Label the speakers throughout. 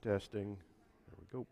Speaker 1: Testing. There we go.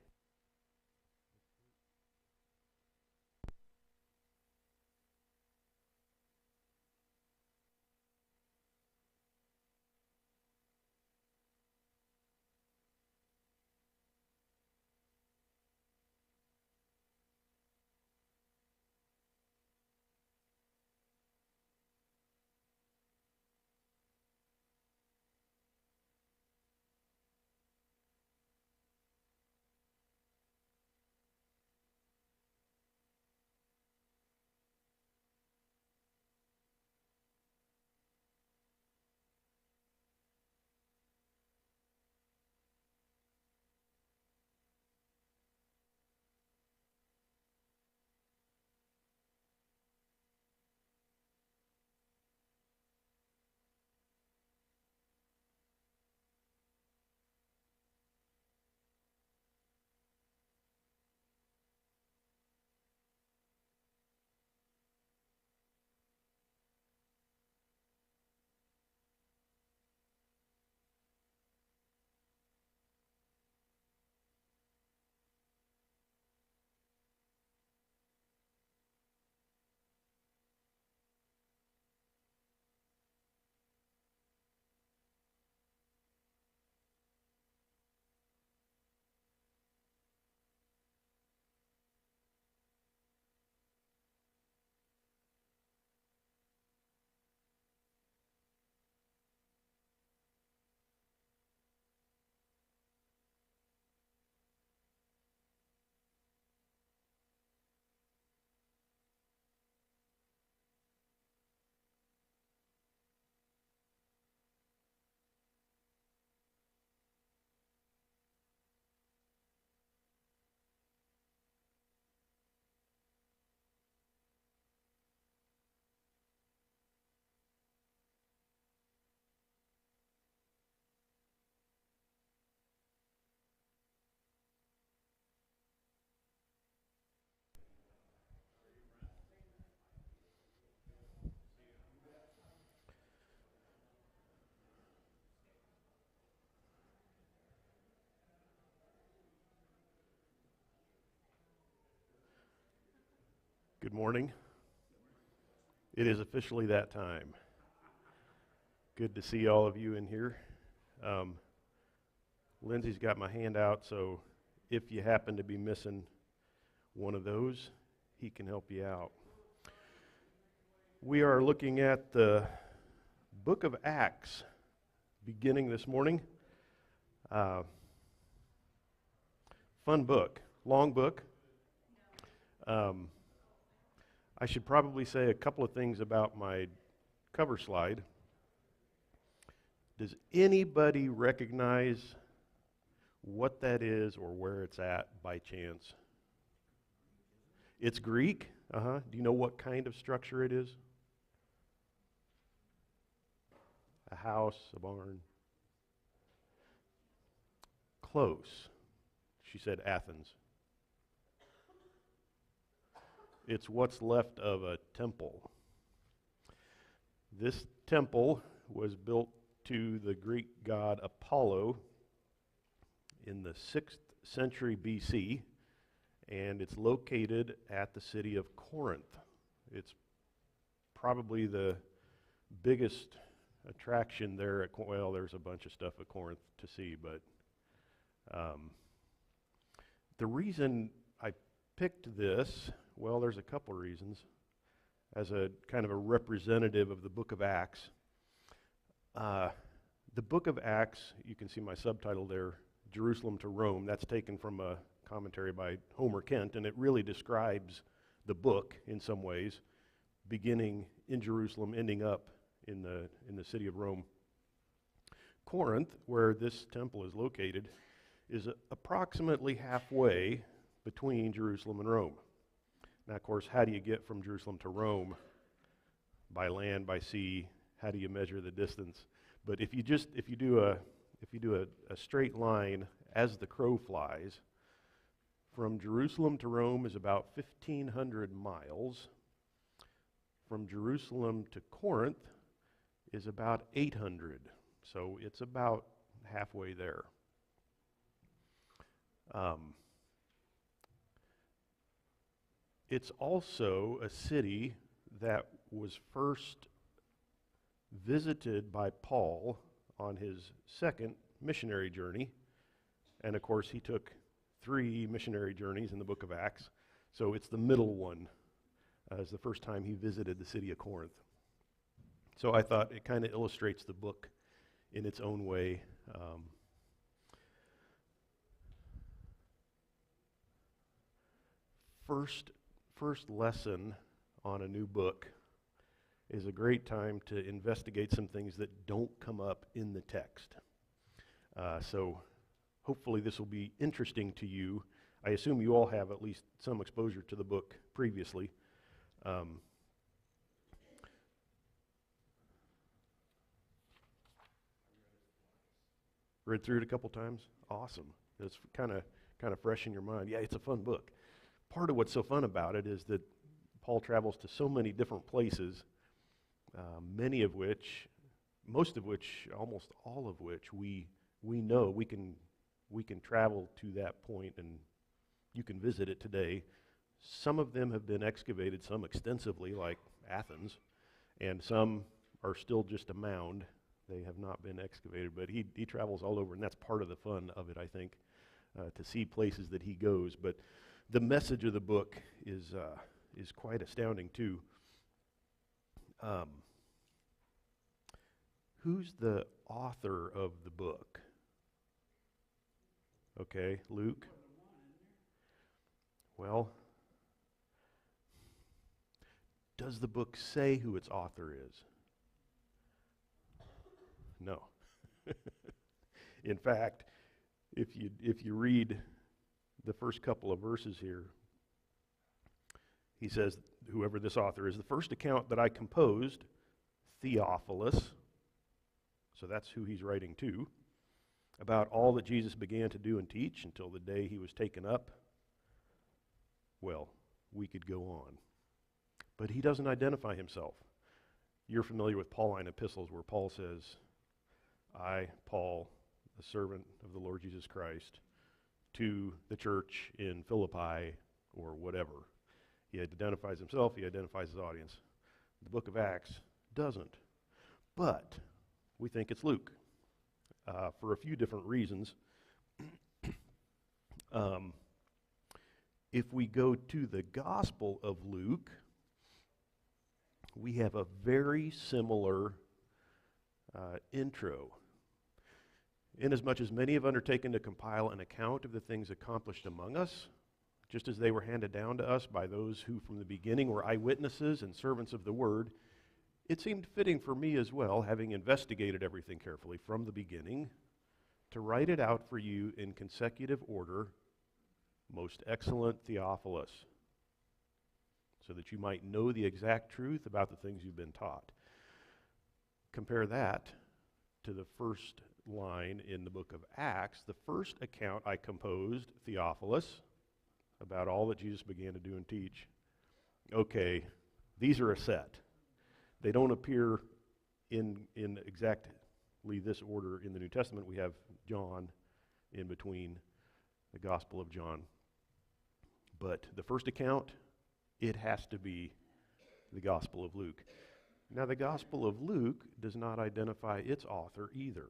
Speaker 1: Good morning. It is officially that time. Good to see all of you in here. Lindsay's got my hand out, so if you happen to be missing one of those, he can help you out. We are looking at the book of Acts beginning this morning. Fun book, long book. I should probably say a couple of things about my cover slide. Does anybody recognize what that is or where it's at by chance? It's Greek? Do you know what kind of structure it is? A house, a barn? Close. She said Athens. It's what's left of a temple. This temple was built to the Greek god Apollo in the 6th century BC, and it's located at the city of Corinth. It's probably the biggest attraction there. Well, there's a bunch of stuff at Corinth to see, but the reason I picked this, well, there's a couple reasons. As a kind of a representative of the book of Acts, the book of Acts, you can see my subtitle there, Jerusalem to Rome. That's taken from a commentary by Homer Kent, and it really describes the book in some ways, beginning in Jerusalem, ending up in the city of Rome. Corinth, where this temple is located, is approximately halfway between Jerusalem and Rome. Now, of course, how do you get from Jerusalem to Rome? By land, by sea? How do you measure the distance? But if you do a straight line as the crow flies, from Jerusalem to Rome is about 1,500 miles. From Jerusalem to Corinth is about 800. So it's about halfway there. Um, it's also a city that was first visited by Paul on his second missionary journey. And of course, he took 3 missionary journeys in the book of Acts. So it's the middle one as the first time he visited the city of Corinth. So I thought it kind of illustrates the book in its own way. First lesson on a new book is a great time to investigate some things that don't come up in the text. So hopefully this will be interesting to you. I assume you all have at least some exposure to the book previously. Read through it a couple times? Awesome. It's kind of fresh in your mind. Yeah, it's a fun book. Part of what's so fun about it is that Paul travels to so many different places, many of which, most of which, almost all of which we know we can travel to that point and you can visit it today. Some of them have been excavated, some extensively, like Athens, and some are still just a mound. They have not been excavated, but he travels all over, and that's part of the fun of it, I think, to see places that he goes. But the message of the book is quite astounding too. Who's the author of the book? Okay, Luke. Well, does the book say who its author is? No. In fact, if you read the first couple of verses here, he says, whoever this author is, the first account that I composed, Theophilus, so that's who he's writing to, about all that Jesus began to do and teach until the day he was taken up. Well, we could go on. But he doesn't identify himself. You're familiar with Pauline epistles where Paul says, I, Paul, the servant of the Lord Jesus Christ, to the church in Philippi or whatever. He identifies himself, he identifies his audience. The book of Acts doesn't. But we think it's Luke for a few different reasons. If we go to the Gospel of Luke, we have a very similar intro. Inasmuch as many have undertaken to compile an account of the things accomplished among us, just as they were handed down to us by those who from the beginning were eyewitnesses and servants of the word, it seemed fitting for me as well, having investigated everything carefully from the beginning, to write it out for you in consecutive order, most excellent Theophilus, so that you might know the exact truth about the things you've been taught. Compare that to the first line in the book of Acts, the first account I composed, Theophilus, about all that Jesus began to do and teach. Okay, these are a set. They don't appear in exactly this order in the New Testament. We have John in between, the Gospel of John. But the first account, it has to be the Gospel of Luke. Now, the Gospel of Luke does not identify its author either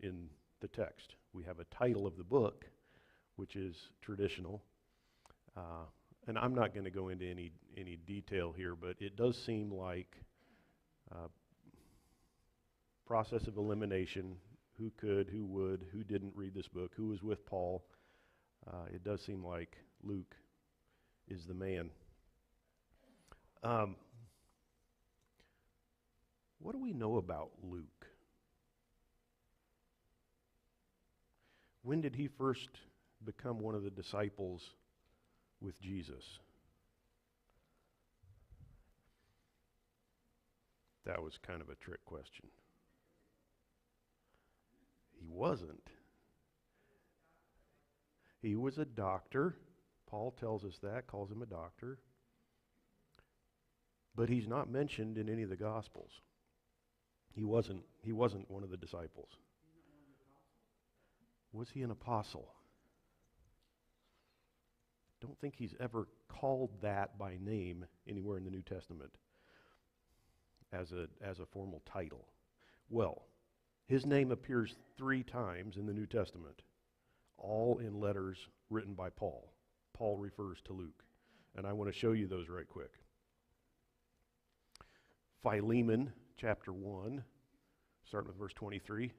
Speaker 1: in the text. We have a title of the book, which is traditional. And I'm not going to go into any detail here, but it does seem like process of elimination, who could, who would, who didn't read this book, who was with Paul. It does seem like Luke is the man. What do we know about Luke? When did he first become one of the disciples with Jesus? That was kind of a trick question. He wasn't. He was a doctor. Paul tells us that, calls him a doctor. But he's not mentioned in any of the Gospels. He wasn't one of the disciples. Was he an apostle? don't think he's ever called that by name anywhere in the New Testament as a formal title. Well, his name appears 3 times in the New Testament, all in letters written by Paul. Paul refers to Luke, and I want to show you those right quick. Philemon, chapter 1, starting with verse 23.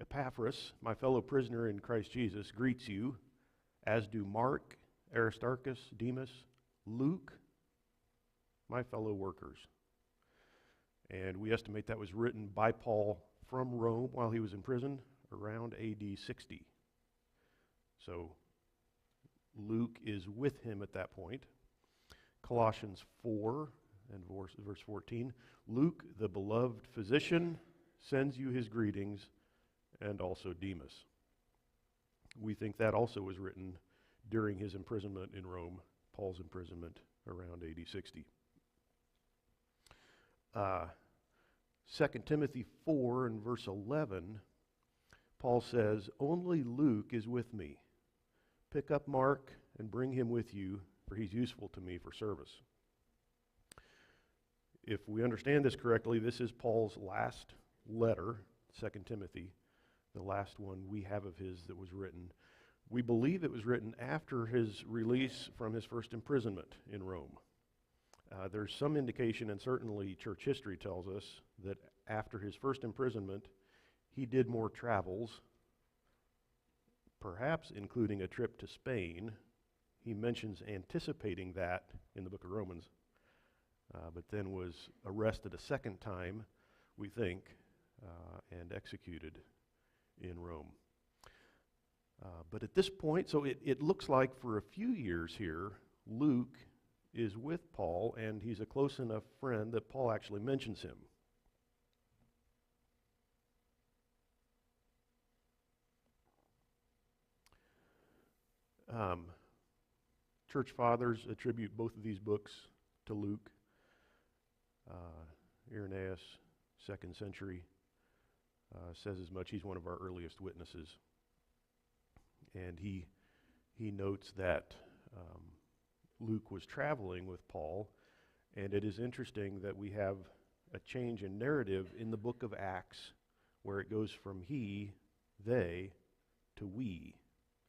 Speaker 1: Epaphras, my fellow prisoner in Christ Jesus, greets you, as do Mark, Aristarchus, Demas, Luke, my fellow workers. And we estimate that was written by Paul from Rome while he was in prison around AD 60. So Luke is with him at that point. Colossians 4 and verse 14. Luke, the beloved physician, sends you his greetings, and also Demas. We think that also was written during his imprisonment in Rome, Paul's imprisonment around AD 60. 2 Timothy 4 and verse 11, Paul says, only Luke is with me. Pick up Mark and bring him with you, for he's useful to me for service. If we understand this correctly, this is Paul's last letter, 2 Timothy, the last one we have of his that was written. We believe it was written after his release from his first imprisonment in Rome. There's some indication, and certainly church history tells us, that after his first imprisonment, he did more travels, perhaps including a trip to Spain. He mentions anticipating that in the book of Romans, but then was arrested a second time, we think, and executed in Rome. But at this point, so it looks like for a few years here, Luke is with Paul, and he's a close enough friend that Paul actually mentions him. Church fathers attribute both of these books to Luke. Irenaeus, 2nd century, says as much. He's one of our earliest witnesses. And he notes that Luke was traveling with Paul, and it is interesting that we have a change in narrative in the book of Acts where it goes from he, they, to we.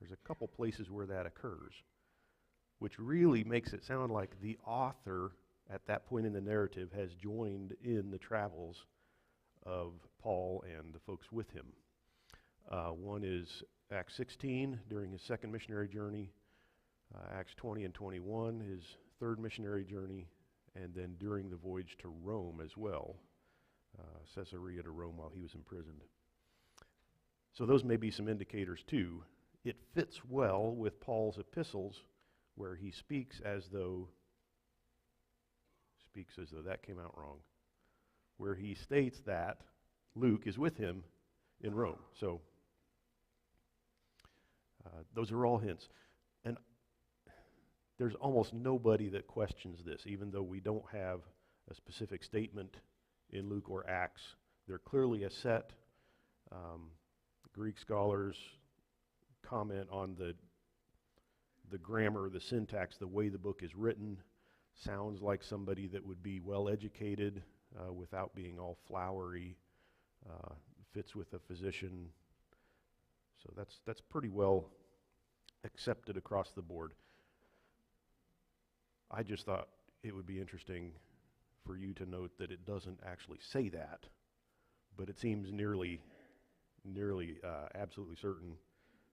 Speaker 1: There's a couple places where that occurs, which really makes it sound like the author at that point in the narrative has joined in the travels of Paul and the folks with him. One is Acts 16 during his second missionary journey, Acts 20 and 21, his third missionary journey, and then during the voyage to Rome as well, Caesarea to Rome while he was imprisoned. So those may be some indicators too. It fits well with Paul's epistles where he speaks as though that came out wrong, where he states that Luke is with him in Rome. So those are all hints. And there's almost nobody that questions this, even though we don't have a specific statement in Luke or Acts. They're clearly a set. Greek scholars comment on the grammar, the syntax, the way the book is written. Sounds like somebody that would be well educated without being all flowery. Fits with a physician. So that's pretty well accepted across the board. I just thought it would be interesting for you to note that it doesn't actually say that, but it seems nearly absolutely certain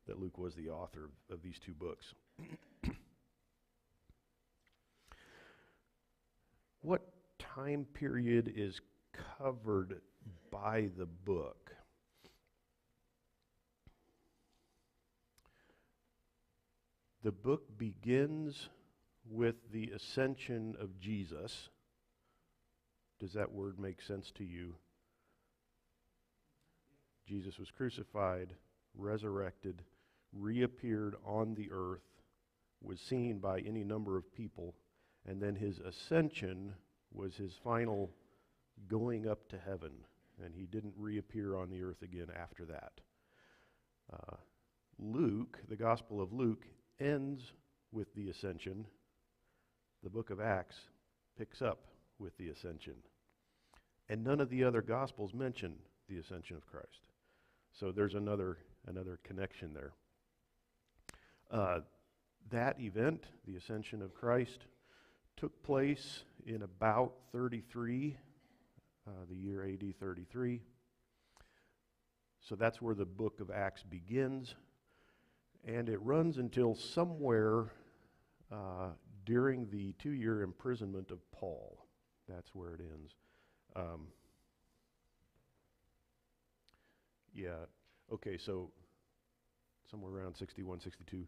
Speaker 1: that Luke was the author of these two books. What time period is covered by the book? The book begins with the ascension of Jesus. Does that word make sense to you? Jesus was crucified, resurrected, reappeared on the earth, was seen by any number of people, and then his ascension was his final going up to heaven, and he didn't reappear on the earth again after that. Luke, the Gospel of Luke, ends with the ascension, the book of Acts picks up with the ascension. And none of the other Gospels mention the ascension of Christ. So there's another connection there. That event, the ascension of Christ, took place in about 33, the year AD 33. So that's where the book of Acts begins. And it runs until somewhere during the 2-year imprisonment of Paul. That's where it ends. So somewhere around 61, 62.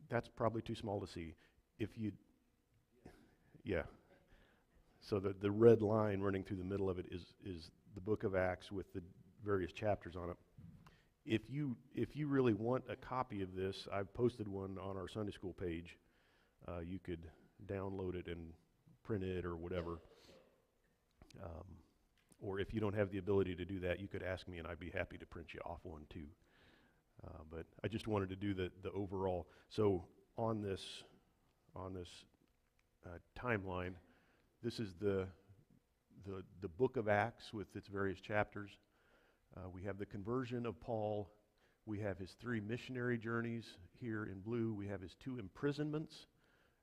Speaker 1: That's probably too small to see. So the red line running through the middle of it is the book of Acts with the various chapters on it. If you really want a copy of this, I've posted one on our Sunday school page. You could download it and print it or whatever. Or if you don't have the ability to do that, you could ask me and I'd be happy to print you off one too. But I just wanted to do the overall. So on this timeline, this is the book of Acts with its various chapters. We have the conversion of Paul. We have his 3 missionary journeys here in blue. We have his 2 imprisonments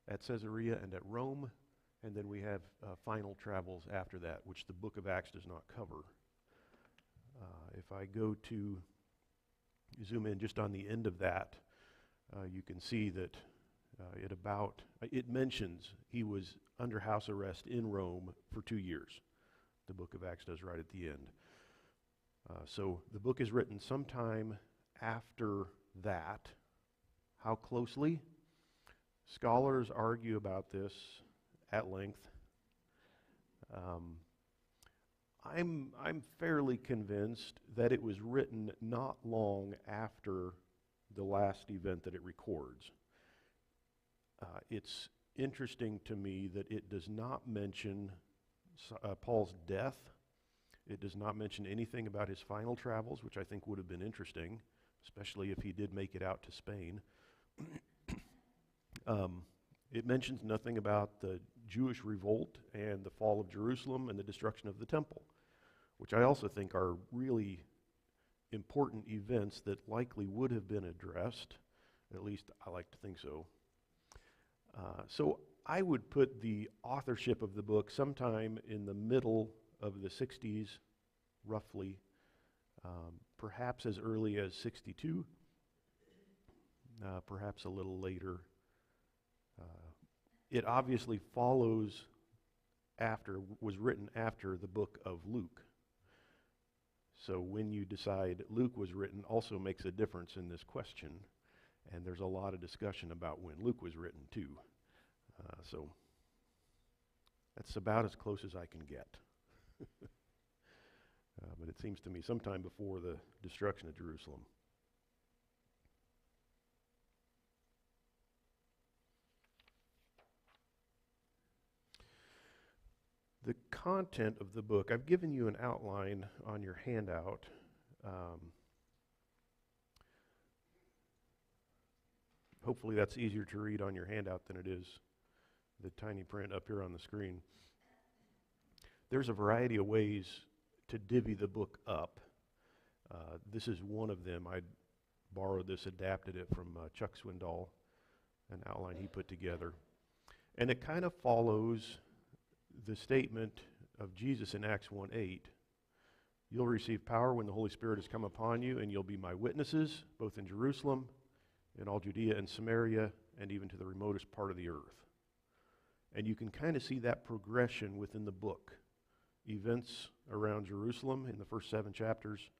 Speaker 1: at Caesarea and at Rome. And then we have final travels after that, which the book of Acts does not cover. If I go to zoom in just on the end of that, you can see that it mentions he was under house arrest in Rome for 2 years. The book of Acts does right at the end. So the book is written sometime after that. How closely? Scholars argue about this at length. I'm fairly convinced that it was written not long after the last event that it records. It's interesting to me that it does not mention Paul's death. It does not mention anything about his final travels, which I think would have been interesting, especially if he did make it out to Spain. It mentions nothing about the Jewish revolt and the fall of Jerusalem and the destruction of the temple, which I also think are really important events that likely would have been addressed. At least I like to think so. So I would put the authorship of the book sometime in the middle of the 60s, roughly, perhaps as early as 62, perhaps a little later. It obviously was written after the book of Luke. So when you decide Luke was written also makes a difference in this question. And there's a lot of discussion about when Luke was written too. So that's about as close as I can get. But it seems to me sometime before the destruction of Jerusalem. The content of the book, I've given you an outline on your handout. Hopefully that's easier to read on your handout than it is the tiny print up here on the screen. There's a variety of ways to divvy the book up. This is one of them. I borrowed this, adapted it from Chuck Swindoll, an outline he put together. And it kind of follows the statement of Jesus in Acts 1:8. You'll receive power when the Holy Spirit has come upon you, and you'll be my witnesses, both in Jerusalem, in all Judea and Samaria, and even to the remotest part of the earth. And you can kind of see that progression within the book. Events around Jerusalem in the first 7 chapters,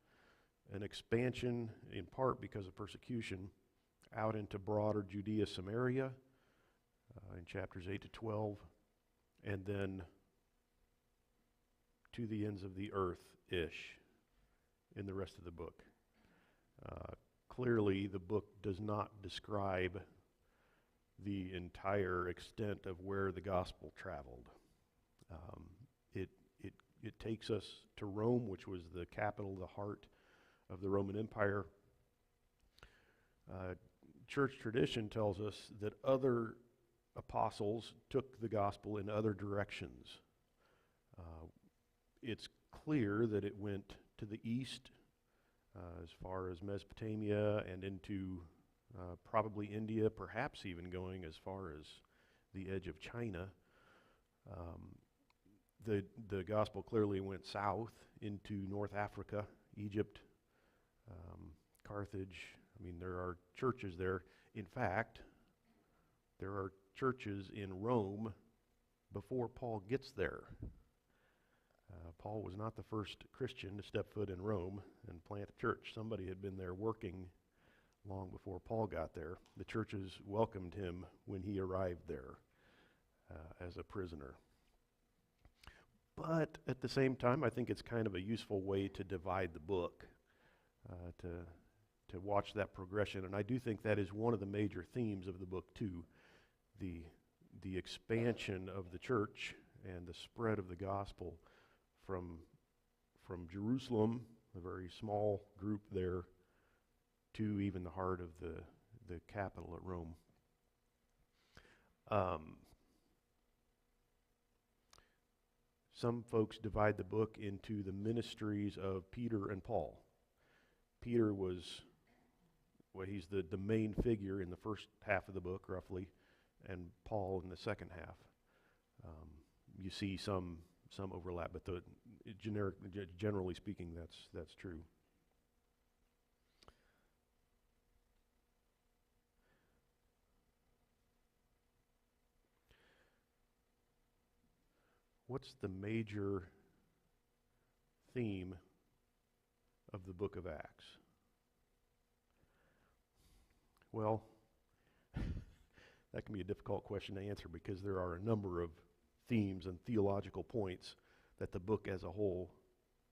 Speaker 1: an expansion in part because of persecution out into broader Judea, Samaria in chapters 8 to 12, and then to the ends of the earth-ish in the rest of the book. Clearly, the book does not describe the entire extent of where the gospel traveled. It takes us to Rome, which was the capital, the heart of the Roman Empire. church tradition tells us that other apostles took the gospel in other directions. It's clear that it went to the east, as far as Mesopotamia and into probably India, perhaps even going as far as the edge of China. The gospel clearly went south into North Africa, Egypt, Carthage. I mean, there are churches there. In fact, there are churches in Rome before Paul gets there. Paul was not the first Christian to step foot in Rome and plant a church. Somebody had been there working long before Paul got there. The churches welcomed him when he arrived there as a prisoner. But at the same time, I think it's kind of a useful way to divide the book, to watch that progression. And I do think that is one of the major themes of the book too, the expansion of the church and the spread of the gospel from Jerusalem, a very small group there, to even the heart of the capital at Rome. Some folks divide the book into the ministries of Peter and Paul. Peter was, he's the main figure in the first half of the book, roughly, and Paul in the second half. You see some overlap, but generally speaking, that's true. What's the major theme of the book of Acts? Well, that can be a difficult question to answer because there are a number of themes and theological points that the book as a whole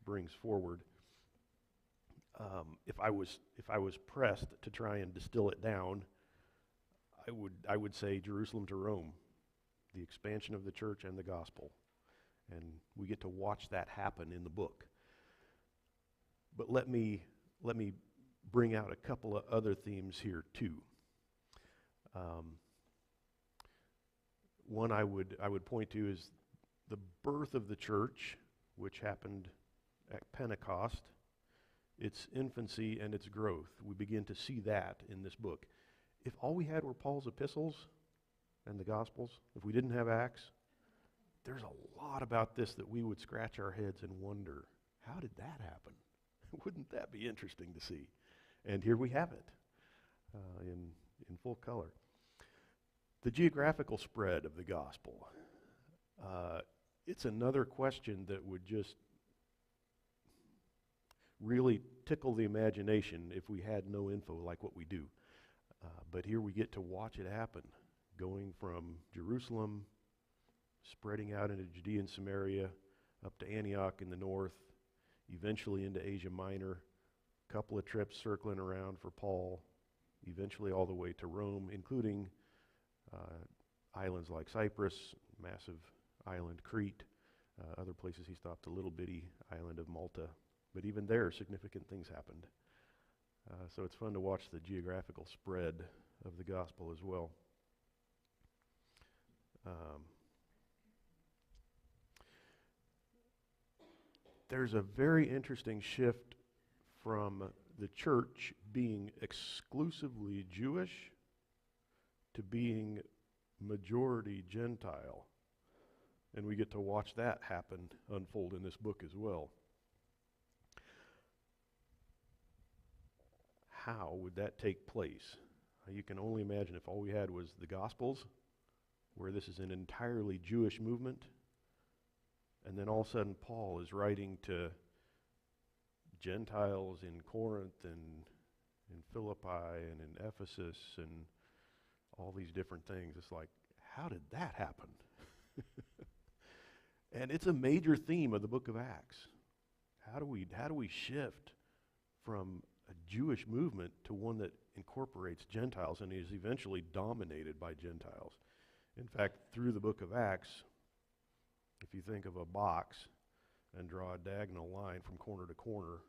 Speaker 1: brings forward. If I was pressed to try and distill it down, I would say Jerusalem to Rome, the expansion of the church and the gospel. And we get to watch that happen in the book. But let me bring out a couple of other themes here too. One I would point to is the birth of the church, which happened at Pentecost, its infancy and its growth. We begin to see that in this book. If all we had were Paul's epistles and the Gospels, if we didn't have Acts, there's a lot about this that we would scratch our heads and wonder, how did that happen? Wouldn't that be interesting to see? And here we have it in full color. The geographical spread of the gospel. It's another question that would just really tickle the imagination if we had no info like what we do. But here we get to watch it happen, going from Jerusalem, spreading out into Judea and Samaria, up to Antioch in the north, eventually into Asia Minor, a couple of trips circling around for Paul, eventually all the way to Rome, including islands like Cyprus, massive island Crete, other places he stopped, a little bitty island of Malta. But even there, significant things happened. So it's fun to watch the geographical spread of the gospel as well. There's a very interesting shift from the church being exclusively Jewish to being majority Gentile. And we get to watch that happen, unfold in this book as well. How would that take place? You can only imagine if all we had was the Gospels, where this is an entirely Jewish movement, and then all of a sudden Paul is writing to Gentiles in Corinth and in Philippi and in Ephesus and all these different things. It's like, how did that happen? And it's a major theme of the book of Acts. How do we shift from a Jewish movement to one that incorporates Gentiles and is eventually dominated by Gentiles? In fact, through the book of Acts, if you think of a box and draw a diagonal line from corner to corner,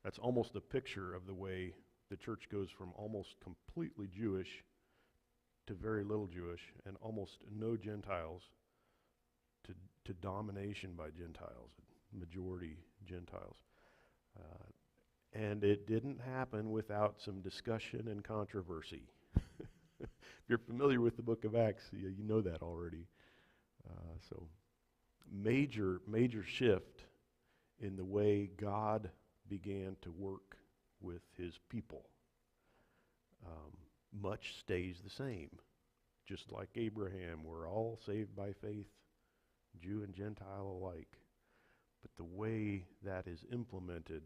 Speaker 1: that's almost a picture of the way the church goes from almost completely Jewish to very little Jewish and almost no Gentiles to domination by Gentiles, majority Gentiles. And it didn't happen without some discussion and controversy. If you're familiar with the book of Acts, you know that already. So major shift in the way God began to work with his people. Much stays the same. Just like Abraham, we're all saved by faith, Jew and Gentile alike. But the way that is implemented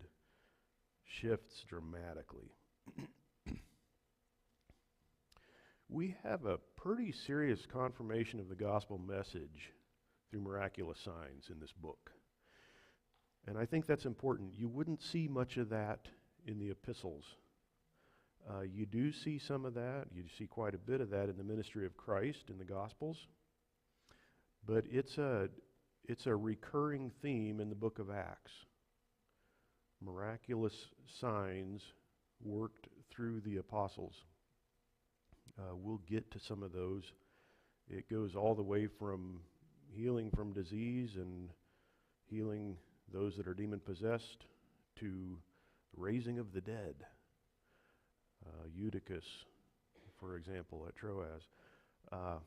Speaker 1: shifts dramatically. We have a pretty serious confirmation of the gospel message through miraculous signs in this book. And I think that's important. You wouldn't see much of that in the epistles. You do see some of that. You see quite a bit of that in the ministry of Christ in the Gospels. But it's a recurring theme in the book of Acts. Miraculous signs worked through the apostles. We'll get to some of those. It goes all the way from healing from disease and healing those that are demon-possessed to raising of the dead. Eutychus, for example, at Troas. I'm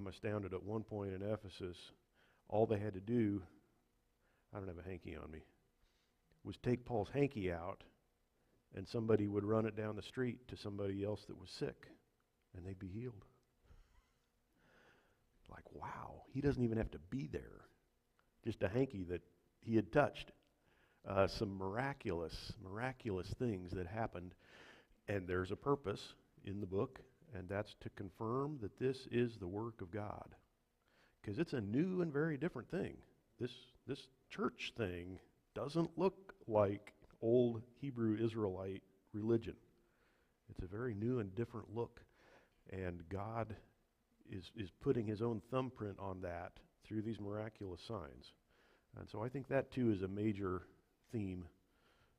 Speaker 1: astounded at one point in Ephesus, all they had to do, I don't have a hanky on me, was take Paul's hanky out and somebody would run it down the street to somebody else that was sick and they'd be healed. Like, wow, he doesn't even have to be there. Just a hanky that he had touched. Some miraculous things that happened. And there's a purpose in the book, and that's to confirm that this is the work of God. Because it's a new and very different thing. This church thing doesn't look like old Hebrew Israelite religion. It's a very new and different look. And God is putting his own thumbprint on that through these miraculous signs. And so I think that too is a major theme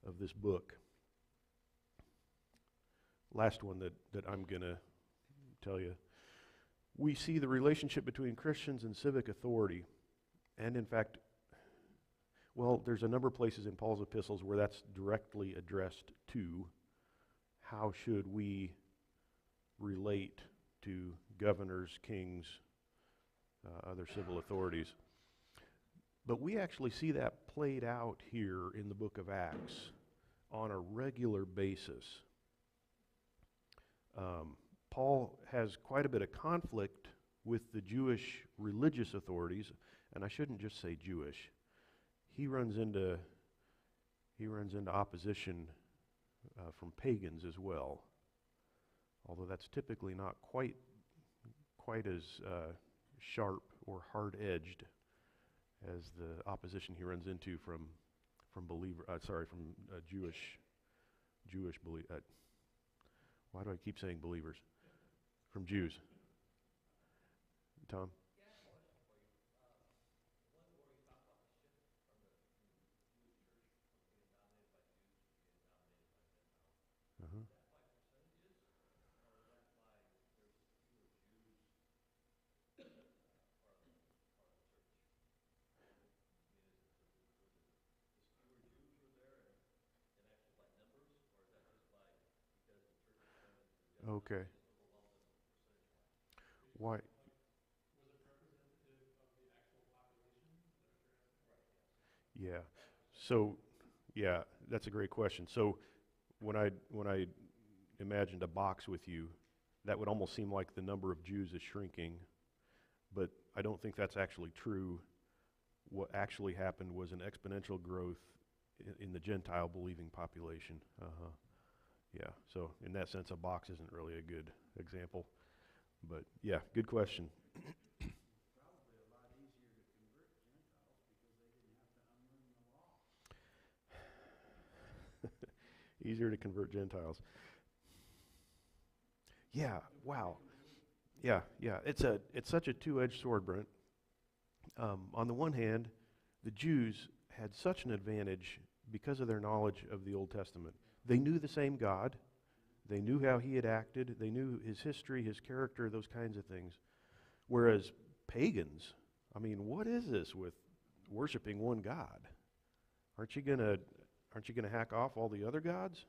Speaker 1: of this book. Last one that I'm going to tell you. We see the relationship between Christians and civic authority. And in fact, well, there's a number of places in Paul's epistles where that's directly addressed to how should we relate to governors, kings, other civil authorities. But we actually see that played out here in the book of Acts on a regular basis. Paul has quite a bit of conflict with the Jewish religious authorities, and I shouldn't just say Jewish. He runs into opposition from pagans as well, although that's typically not quite as sharp or hard-edged as the opposition he runs into from Jewish believers. Why do I keep saying believers? From Jews. Tom? Uh-huh. Okay. Why? Yeah. So, yeah, that's a great question. So, when I imagined a box with you, that would almost seem like the number of Jews is shrinking, but I don't think that's actually true. What actually happened was an exponential growth in the Gentile believing population. Yeah, so in that sense, a box isn't really a good example. But yeah, good question.
Speaker 2: Probably a lot easier to convert Gentiles because they didn't have to unlearn the law.
Speaker 1: Easier to convert Gentiles. Yeah, wow. Yeah. It's such a two-edged sword, Brent. On the one hand, the Jews had such an advantage because of their knowledge of the Old Testament. They knew the same God. They knew how he had acted. They knew his history, his character, those kinds of things. Whereas pagans, I mean, what is this with worshiping one God? Aren't you gonna hack off all the other gods?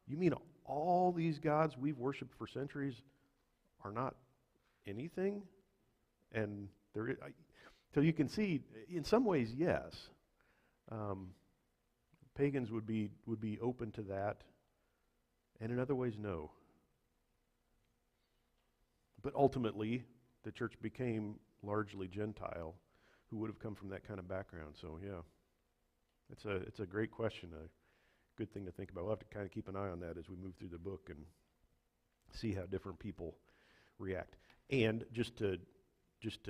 Speaker 1: You mean all these gods we've worshipped for centuries are not anything? And so you can see, in some ways, yes. Pagans would be open to that, and in other ways, no. But ultimately, the church became largely Gentile, who would have come from that kind of background. So yeah, it's a great question, a good thing to think about. We'll have to kind of keep an eye on that as we move through the book and see how different people react. And just to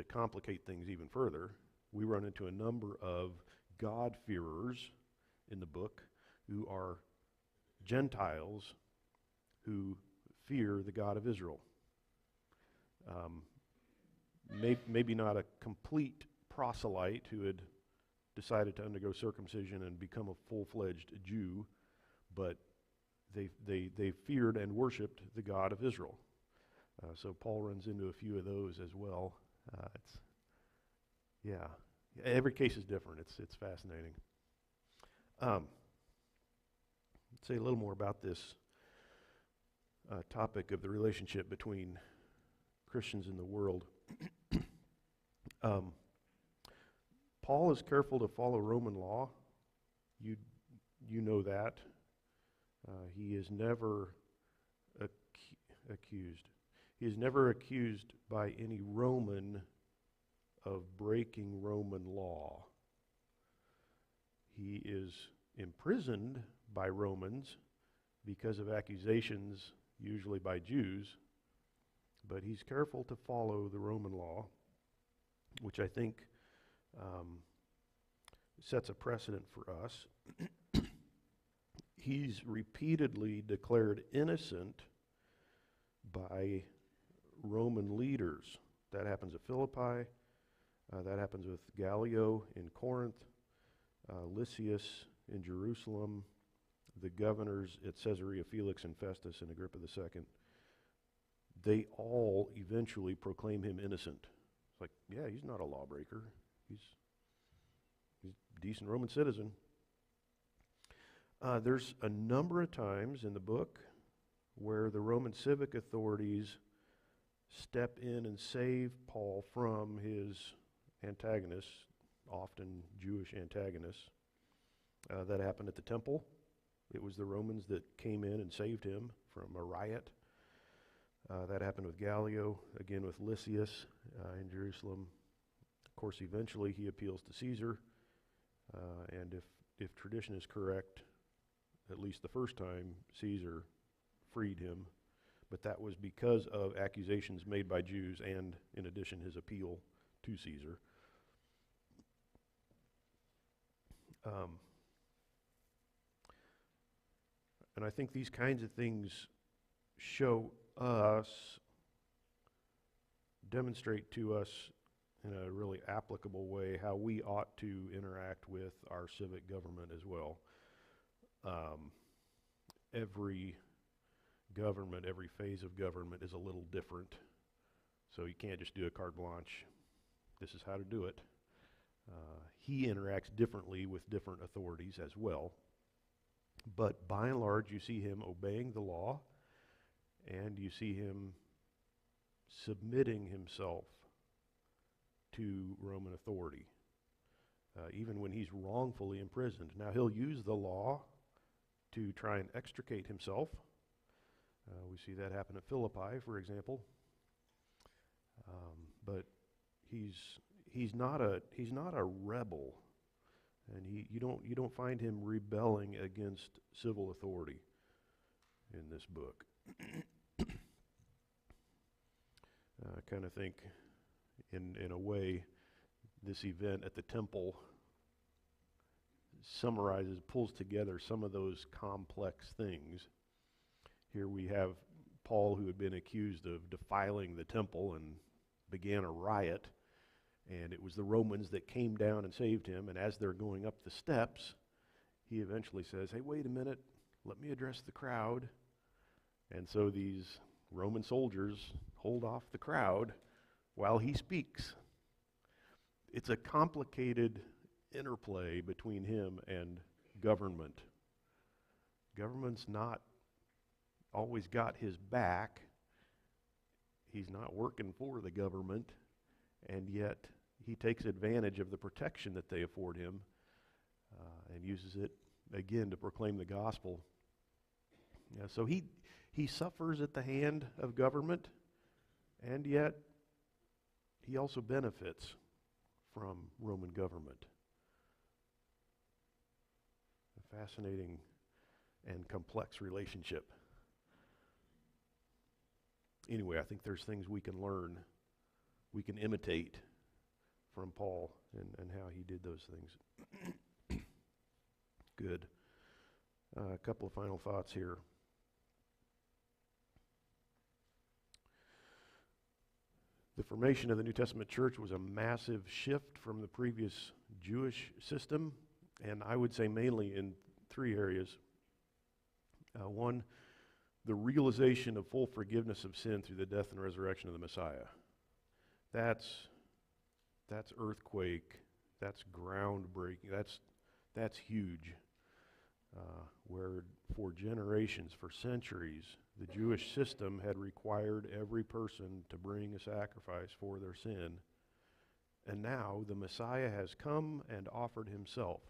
Speaker 1: complicate things even further, we run into a number of God-fearers in the book who are Gentiles who fear the God of Israel. Maybe not a complete proselyte who had decided to undergo circumcision and become a full-fledged Jew, but they feared and worshipped the God of Israel. So Paul runs into a few of those as well. Every case is different. It's fascinating. Let's say a little more about this topic of the relationship between Christians in the world. Paul is careful to follow Roman law. You know that. He is never accused. He is never accused by any Roman of breaking Roman law. He is imprisoned by Romans because of accusations, usually by Jews, but he's careful to follow the Roman law, which I think sets a precedent for us. He's repeatedly declared innocent by Roman leaders. That happens at Philippi. That happens with Gallio in Corinth, Lysias in Jerusalem, the governors at Caesarea, Felix and Festus and Agrippa II. They all eventually proclaim him innocent. It's like, yeah, he's not a lawbreaker. He's a decent Roman citizen. There's a number of times in the book where the Roman civic authorities step in and save Paul from his antagonists, often Jewish antagonists. That happened at the temple. It was the Romans that came in and saved him from a riot. That happened with Gallio, again with Lysias in Jerusalem. Of course, eventually he appeals to Caesar, and if tradition is correct, at least the first time, Caesar freed him, but that was because of accusations made by Jews and, in addition, his appeal to Caesar. And I think these kinds of things demonstrate to us in a really applicable way how we ought to interact with our civic government as well. Every government, every phase of government is a little different. So you can't just do a carte blanche. This is how to do it. He interacts differently with different authorities as well. But by and large, you see him obeying the law, and you see him submitting himself to Roman authority, even when he's wrongfully imprisoned. Now, he'll use the law to try and extricate himself. We see that happen at Philippi, for example. But he's not a rebel, and you don't find him rebelling against civil authority in this book. I kind of think, in a way, this event at the temple pulls together some of those complex things. Here we have Paul, who had been accused of defiling the temple and began a riot, and it was the Romans that came down and saved him, and as they're going up the steps, he eventually says, hey, wait a minute, let me address the crowd. And so these Roman soldiers hold off the crowd while he speaks. It's a complicated interplay between him and government. Government's not always got his back. He's not working for the government, and yet he takes advantage of the protection that they afford him and uses it again to proclaim the gospel. Yeah, so he suffers at the hand of government, and yet he also benefits from Roman government. A fascinating and complex relationship. Anyway, I think there's things we can learn, we can imitate from Paul and how he did those things. Good. A couple of final thoughts here. The formation of the New Testament church was a massive shift from the previous Jewish system, and I would say mainly in three areas. One, the realization of full forgiveness of sin through the death and resurrection of the Messiah. That's earthquake. That's groundbreaking. That's huge. Where for generations, for centuries, the Jewish system had required every person to bring a sacrifice for their sin. And now the Messiah has come and offered himself.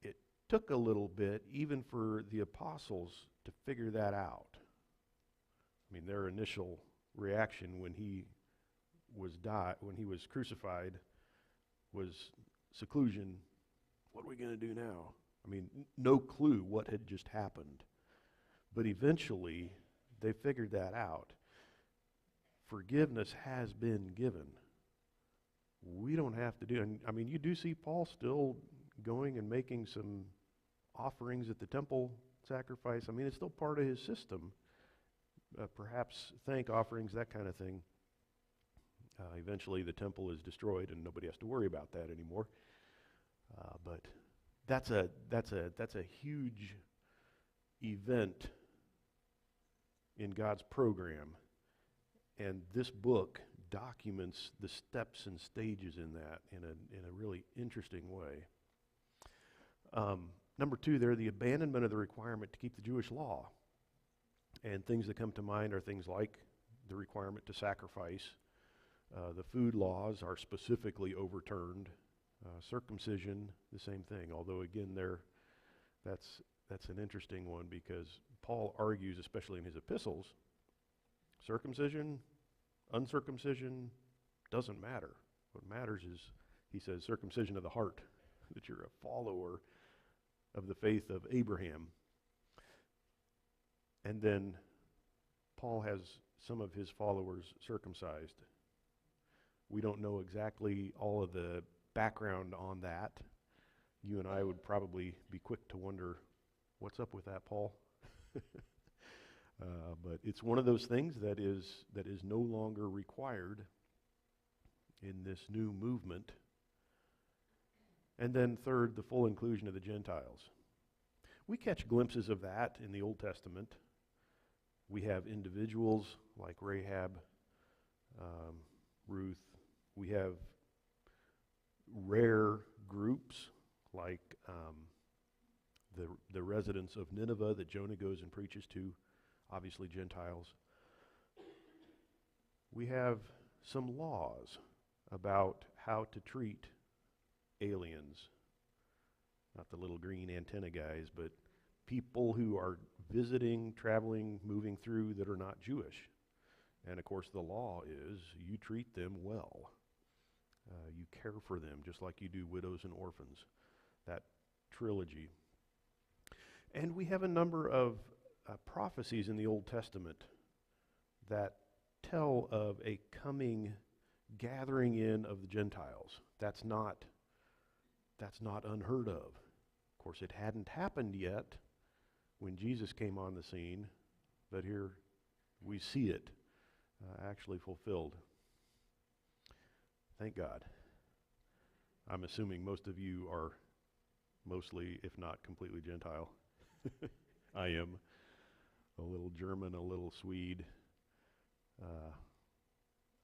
Speaker 1: It took a little bit, even for the apostles, to figure that out. I mean, their initial reaction when he was crucified was seclusion. What are we going to do now? I mean, no clue what had just happened. But eventually, they figured that out. Forgiveness has been given. We don't have to do, and I mean, you do see Paul still going and making some offerings at the temple sacrifice. I mean, it's still part of his system. Perhaps thank offerings, that kind of thing. Eventually, the temple is destroyed, and nobody has to worry about that anymore. But that's a huge event in God's program, and this book documents the steps and stages in that in a really interesting way. Number two, there, the abandonment of the requirement to keep the Jewish law, and things that come to mind are things like the requirement to sacrifice. The food laws are specifically overturned. Circumcision, the same thing. Although again, that's an interesting one because Paul argues, especially in his epistles, circumcision, uncircumcision doesn't matter. What matters is, he says, circumcision of the heart, that you're a follower of the faith of Abraham. And then Paul has some of his followers circumcised. We don't know exactly all of the background on that. You and I would probably be quick to wonder, what's up with that, Paul? But it's one of those things that is no longer required in this new movement. And then third, the full inclusion of the Gentiles. We catch glimpses of that in the Old Testament. We have individuals like Rahab, Ruth. We have rare groups like the residents of Nineveh that Jonah goes and preaches to, obviously Gentiles. We have some laws about how to treat aliens, not the little green antenna guys, but people who are visiting, traveling, moving through that are not Jewish. And of course the law is you treat them well. You care for them just like you do widows and orphans. That trilogy. And we have a number of prophecies in the Old Testament that tell of a coming gathering in of the Gentiles. That's not unheard of. Of course, it hadn't happened yet when Jesus came on the scene, but here we see it actually fulfilled. Thank God. I'm assuming most of you are mostly, if not completely, Gentile. I am a little German, a little Swede.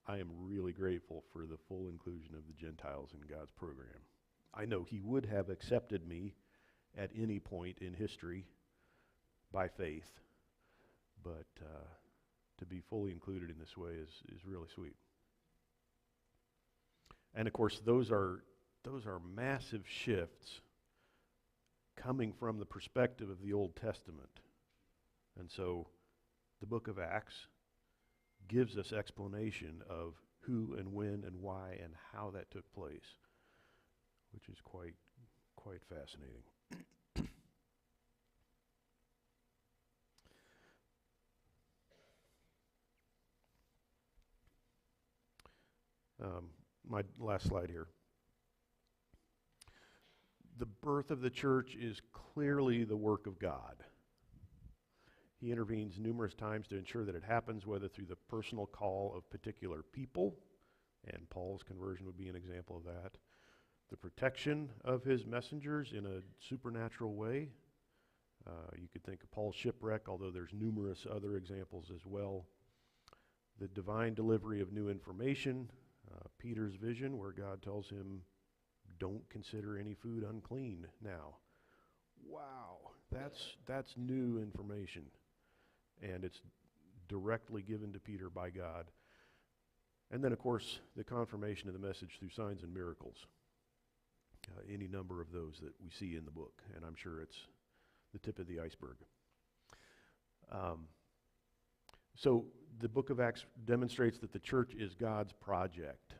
Speaker 1: I am really grateful for the full inclusion of the Gentiles in God's program. I know He would have accepted me at any point in history by faith, but to be fully included in this way is really sweet. And of course, those are massive shifts coming from the perspective of the Old Testament. And so the book of Acts gives us explanation of who and when and why and how that took place, which is quite fascinating. My last slide here. The birth of the church is clearly the work of God. He intervenes numerous times to ensure that it happens, whether through the personal call of particular people, and Paul's conversion would be an example of that, the protection of his messengers in a supernatural way. You could think of Paul's shipwreck, although there's numerous other examples as well. The divine delivery of new information, Peter's vision where God tells him, don't consider any food unclean now. Wow, that's new information. And it's directly given to Peter by God. And then, of course, the confirmation of the message through signs and miracles. Any number of those that we see in the book, and I'm sure it's the tip of the iceberg. So the book of Acts demonstrates that the church is God's project.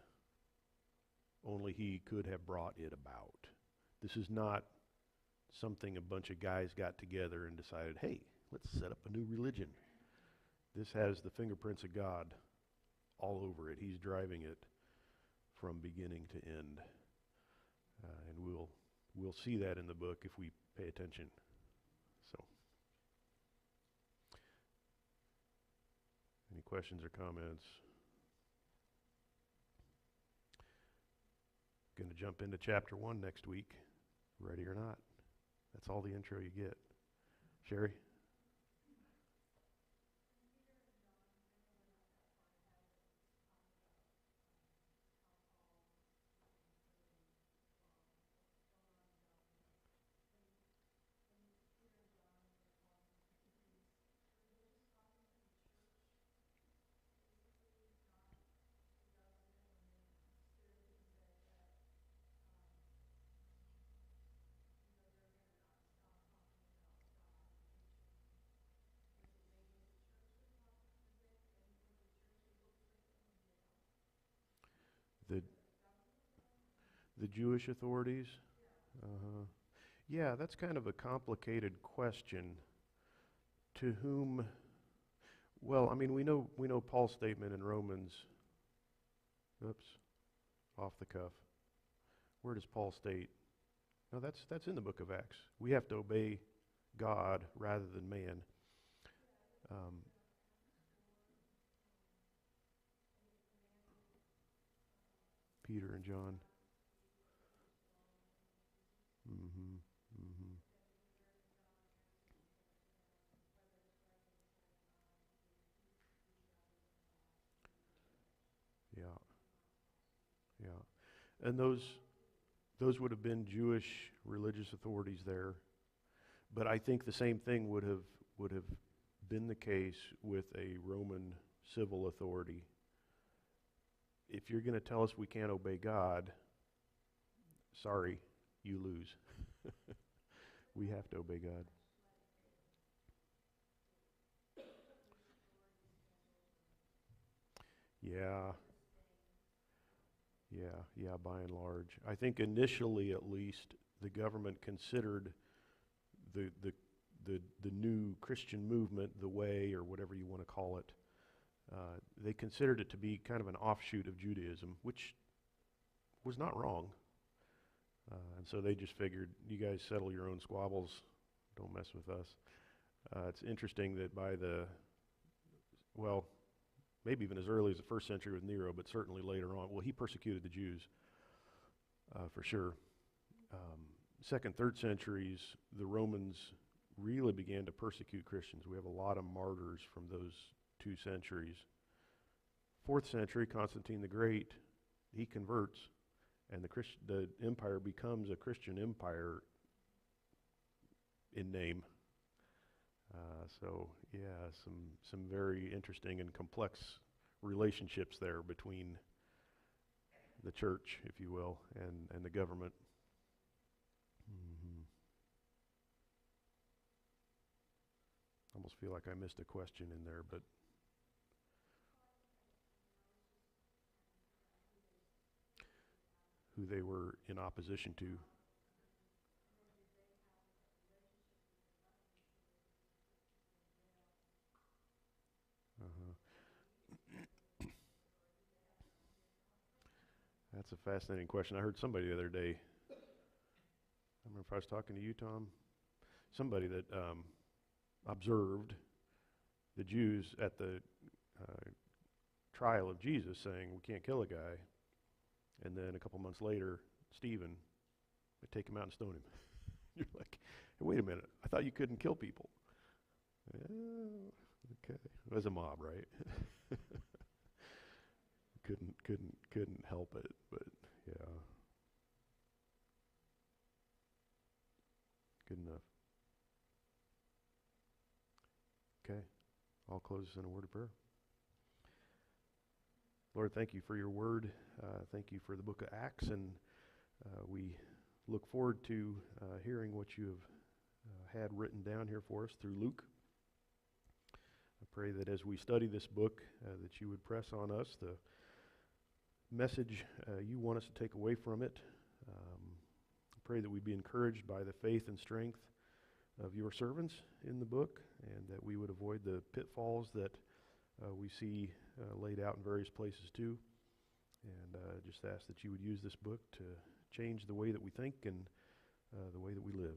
Speaker 1: Only He could have brought it about. This is not something a bunch of guys got together and decided, hey, let's set up a new religion. This has the fingerprints of God all over it. He's driving it from beginning to end. And we'll see that in the book if we pay attention. So, any questions or comments? Going to jump into chapter 1 next week. Ready or not? That's all the intro you get. Sherry? The Jewish authorities? Yeah, that's kind of a complicated question. To whom? Well, I mean, we know Paul's statement in Romans. Oops, off the cuff. Where does Paul state? No, that's in the book of Acts. We have to obey God rather than man. Peter and John. Yeah, yeah, and those would have been Jewish religious authorities there, but I think the same thing would have been the case with a Roman civil authority. If you're going to tell us we can't obey God, sorry, you lose. We have to obey God. Yeah, by and large. I think initially, at least, the government considered the new Christian movement, the Way, or whatever you want to call it, they considered it to be kind of an offshoot of Judaism, which was not wrong. And so they just figured, you guys settle your own squabbles, don't mess with us. It's interesting that maybe even as early as the 1st century with Nero, but certainly later on, he persecuted the Jews, for sure. 2nd, 3rd centuries, the Romans really began to persecute Christians. We have a lot of martyrs from those 2 centuries. 4th century, Constantine the Great, he converts, and the empire becomes a Christian empire in name. So yeah, some very interesting and complex relationships there between the church, if you will, and the government. Almost feel like I missed a question in there, but who they were in opposition to. Uh-huh. That's a fascinating question. I heard somebody the other day, I don't remember if I was talking to you, Tom, somebody that observed the Jews at the trial of Jesus saying, we can't kill a guy. And then a couple months later, Stephen, they take him out and stone him. You're like, hey, wait a minute, I thought you couldn't kill people. Okay, it was a mob, right? couldn't help it, but yeah. Good enough. Okay, I'll close this in a word of prayer. Lord, thank you for your word. Thank you for the book of Acts, and we look forward to hearing what you have had written down here for us through Luke. I pray that as we study this book, that you would press on us the message you want us to take away from it. I pray that we'd be encouraged by the faith and strength of your servants in the book, and that we would avoid the pitfalls that we see laid out in various places too. And just ask that you would use this book to change the way that we think and the way that we live.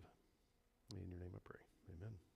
Speaker 1: In your name I pray. Amen.